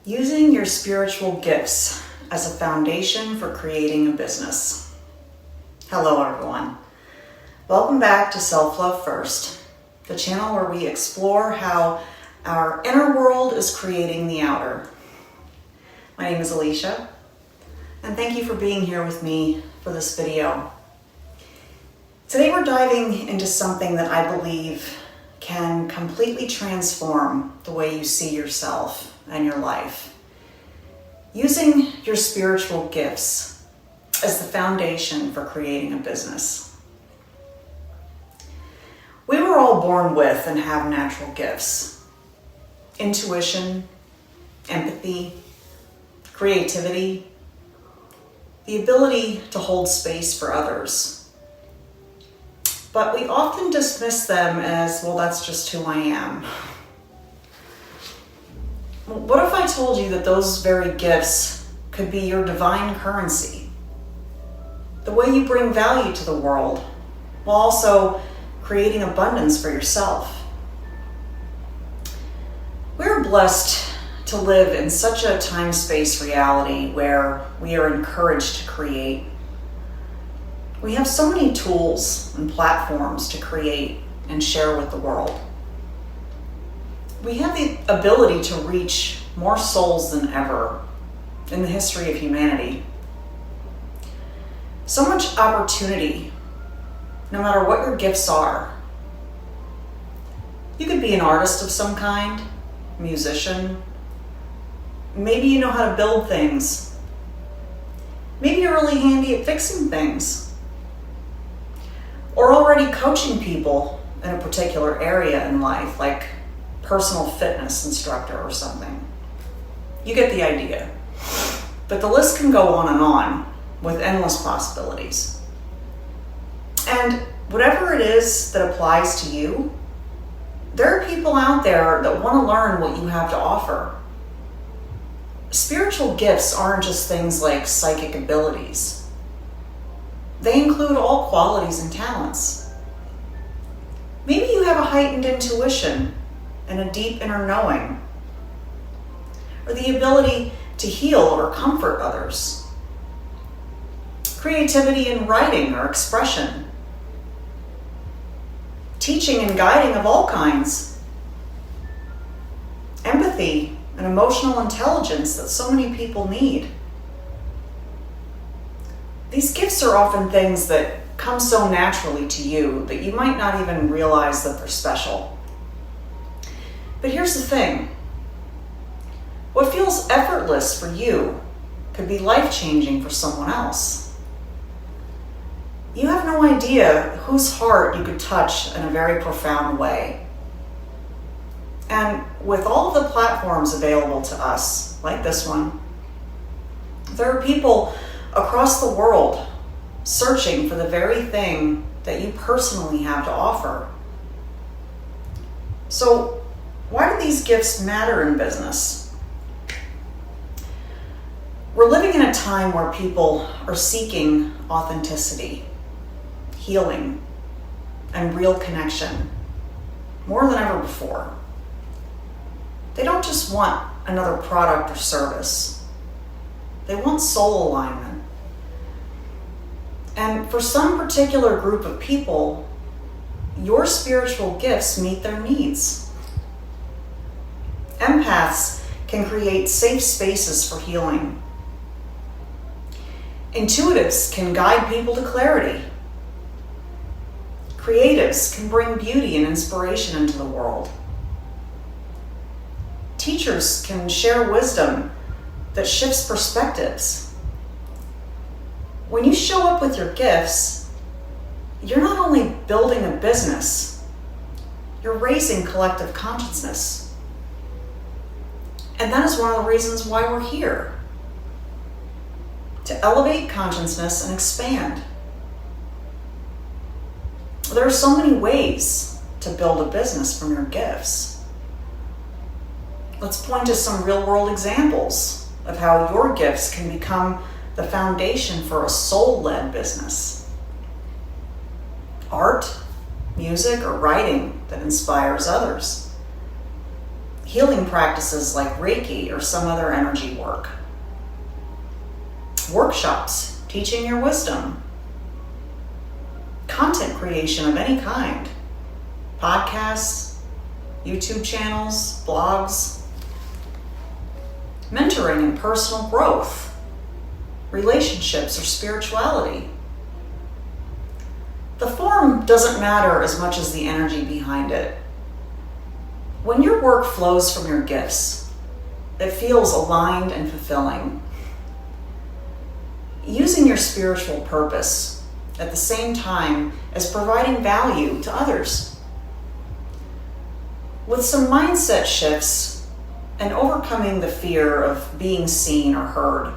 Using your spiritual gifts as a foundation for creating a business. Hello everyone. Welcome back to SelfLoveFirst, the channel where we explore how our inner world is creating the outer. My name is Alicia, and thank you for being here with me for this video. Today we're diving into something that I believe can completely transform the way you see yourself and your life. Using your spiritual gifts as the foundation for creating a business. We were all born with and have natural gifts. Intuition, empathy, creativity, the ability to hold space for others. But we often dismiss them as, well, that's just who I am. What if I told you that those very gifts could be your divine currency? The way you bring value to the world, while also creating abundance for yourself. We're blessed to live in such a time-space reality where we are encouraged to create. We have so many tools and platforms to create and share with the world. We have the ability to reach more souls than ever in the history of humanity. So much opportunity, no matter what your gifts are. You could be an artist of some kind, a musician. Maybe you know how to build things. Maybe you're really handy at fixing things. Or already coaching people in a particular area in life, like personal fitness instructor or something. You get the idea. But the list can go on with endless possibilities. And whatever it is that applies to you, there are people out there that want to learn what you have to offer. Spiritual gifts aren't just things like psychic abilities. They include all qualities and talents. Maybe you have a heightened intuition and a deep inner knowing, or the ability to heal or comfort others. Creativity in writing or expression. Teaching and guiding of all kinds. Empathy and emotional intelligence that so many people need. These gifts are often things that come so naturally to you that you might not even realize that they're special. But here's the thing. What feels effortless for you could be life-changing for someone else. You have no idea whose heart you could touch in a very profound way. And with all of the platforms available to us, like this one, there are people across the world searching for the very thing that you personally have to offer. So, why do these gifts matter in business? We're living in a time where people are seeking authenticity, healing, and real connection more than ever before. They don't just want another product or service. They want soul alignment. And for some particular group of people, your spiritual gifts meet their needs. Empaths can create safe spaces for healing. Intuitives can guide people to clarity. Creatives can bring beauty and inspiration into the world. Teachers can share wisdom that shifts perspectives. When you show up with your gifts, you're not only building a business, you're raising collective consciousness. And that is one of the reasons why we're here. To elevate consciousness and expand. There are so many ways to build a business from your gifts. Let's point to some real-world examples of how your gifts can become the foundation for a soul-led business. Art, music, or writing that inspires others. healing practices like Reiki or some other energy work. Workshops teaching your wisdom. Content creation of any kind. Podcasts, YouTube channels, blogs. Mentoring and personal growth. Relationships or spirituality. The form doesn't matter as much as the energy behind it. When your work flows from your gifts, it feels aligned and fulfilling. Using your spiritual purpose at the same time as providing value to others. With some mindset shifts and overcoming the fear of being seen or heard.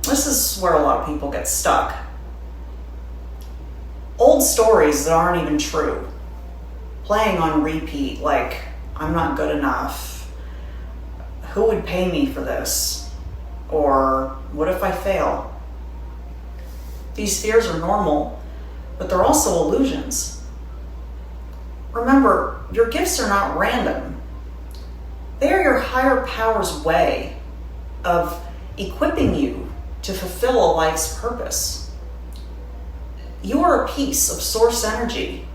This is where a lot of people get stuck. Old stories that aren't even true, playing on repeat like, I'm not good enough, who would pay me for this, or what if I fail? These fears are normal, but they're also illusions. Remember, your gifts are not random. They are your higher power's way of equipping you to fulfill a life's purpose. You are a piece of source energy,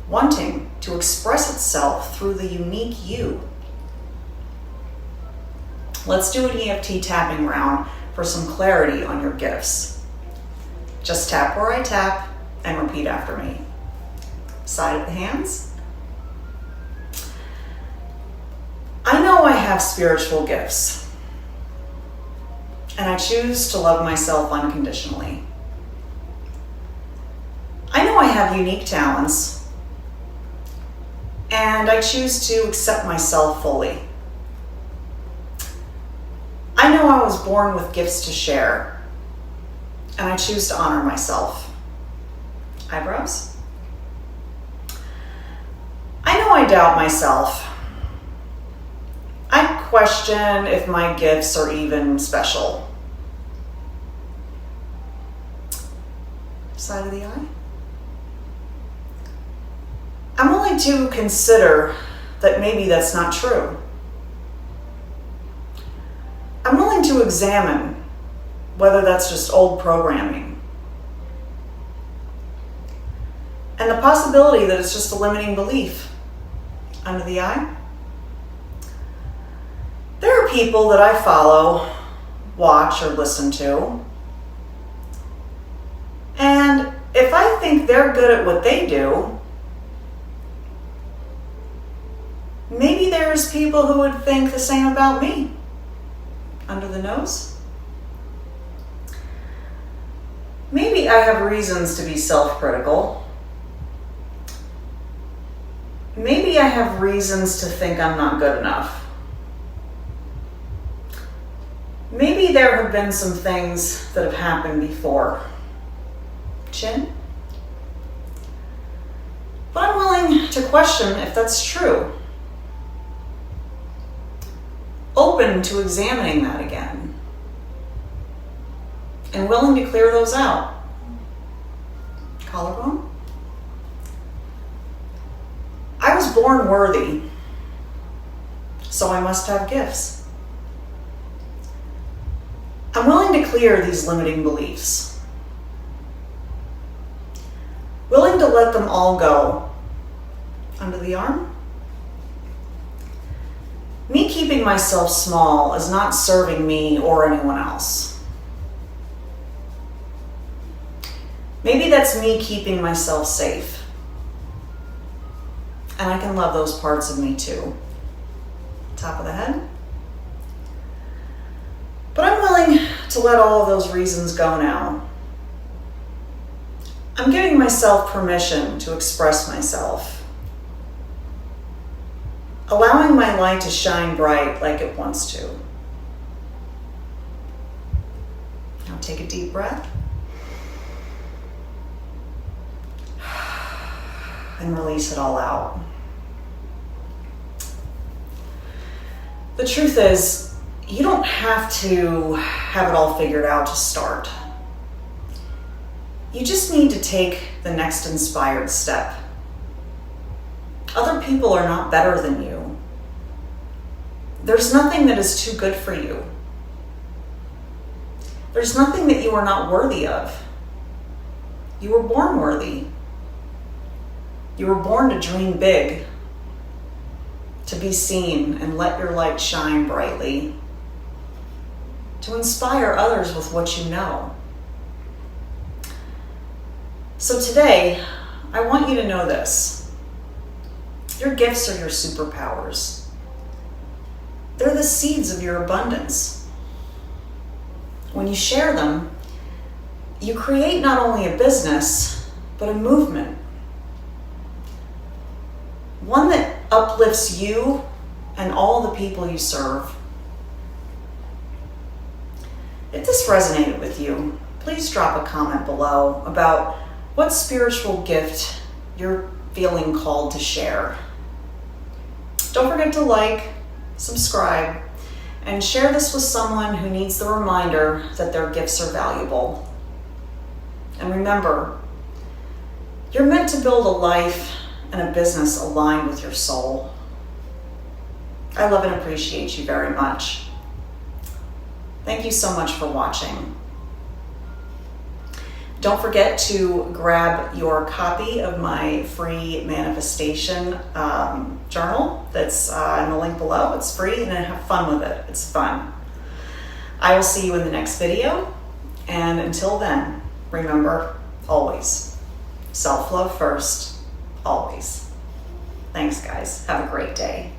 wanting to express itself through the unique you. Let's do an EFT tapping round for some clarity on your gifts. Just tap where I tap and repeat after me. Side of the hands. I know I have spiritual gifts, and I choose to love myself unconditionally. I know I have unique talents, and I choose to accept myself fully. I know I was born with gifts to share, and I choose to honor myself. Eyebrows. I know I doubt myself. I question if my gifts are even special. Side of the eye. I'm willing to consider that maybe that's not true. I'm willing to examine whether that's just old programming. And the possibility that it's just a limiting belief. Under the eye. There are people that I follow, watch, or listen to. And if I think they're good at what they do, maybe there's people who would think the same about me. Under the nose. Maybe I have reasons to be self-critical. Maybe I have reasons to think I'm not good enough. Maybe there have been some things that have happened before. Chin. But I'm willing to question if that's true. Open to examining that again. And willing to clear those out. Collarbone. I was born worthy, so I must have gifts. I'm willing to clear these limiting beliefs. Willing to let them all go. Under the arm. Me keeping myself small is not serving me or anyone else. Maybe that's me keeping myself safe. And I can love those parts of me too. Top of the head. But I'm willing to let all of those reasons go now. I'm giving myself permission to express myself. Allowing my light to shine bright like it wants to. Now take a deep breath. And release it all out. The truth is, you don't have to have it all figured out to start. You just need to take the next inspired step. Other people are not better than you. There's nothing that is too good for you. There's nothing that you are not worthy of. You were born worthy. You were born to dream big, to be seen and let your light shine brightly, to inspire others with what you know. So today, I want you to know this. Your gifts are your superpowers. They're the seeds of your abundance. When you share them, you create not only a business, but a movement. One that uplifts you and all the people you serve. If this resonated with you, please drop a comment below about what spiritual gift you're feeling called to share. Don't forget to like, subscribe, and share this with someone who needs the reminder that their gifts are valuable. And remember, you're meant to build a life and a business aligned with your soul. I love and appreciate you very much. Thank you so much for watching. Don't forget to grab your copy of my free manifestation journal that's in the link below. It's free and have fun with it. It's fun. I will see you in the next video. And until then, remember, always, self-love first, always. Thanks, guys. Have a great day.